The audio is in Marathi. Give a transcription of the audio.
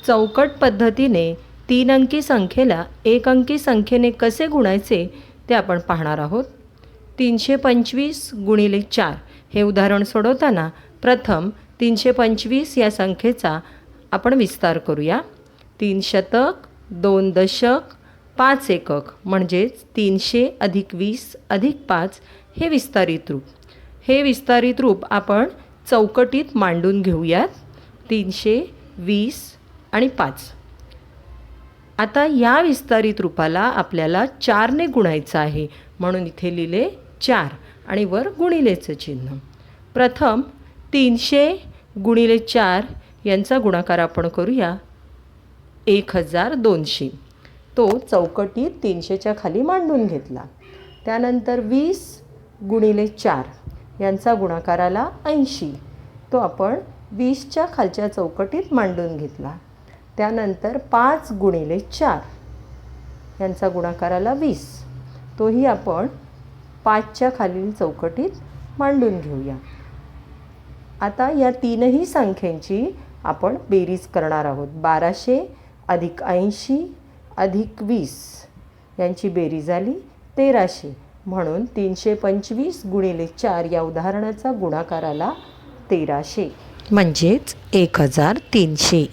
चौकट पद्धतीने 3 अंकी संख्येला 1 अंकी संख्येने कसे गुणायचे ते आपण पाहणार आहोत. 325 गुणिले 4 हे उदाहरण सोडवताना प्रथम 325 या संख्येचा आपण विस्तार करूया. 3 शतक, 2 दशक, 5 एकक म्हणजेच 300 अधिक 20 अधिक 5 हे विस्तारित रूप. हे विस्तारित रूप आपण चौकटीत मांडून घेऊयात. 300, 20 आणि 5. आता या विस्तारित रूपाला आपल्याला 4ने गुणायचं आहे, म्हणून इथे लिहिले 4 आणि वर गुणिलेचं चिन्ह. प्रथम 300 गुणिले 4 यांचा गुणाकार आपण करूया 1200. तो चौकटीत 300च्या खाली मांडून घेतला. त्यानंतर 20 गुणिले 4 यांचा गुणाकार आला 80. तो आपण 20च्या खालच्या चौकटीत मांडून घेतला. त्यानंतर 5 गुणिले 4 यांचा गुणाकार आला 20. तोही आपण 5च्या खालील चौकटीत मांडून घेऊया. आता या तीनही संख्यांची आपण बेरीज करणार आहोत. 1200 अधिक 80 अधिक 20 यांची बेरीज आली 1300. म्हणून 325 गुणिले 4 या उदाहरणाचा गुणाकार आला 1300 म्हणजेच 1300.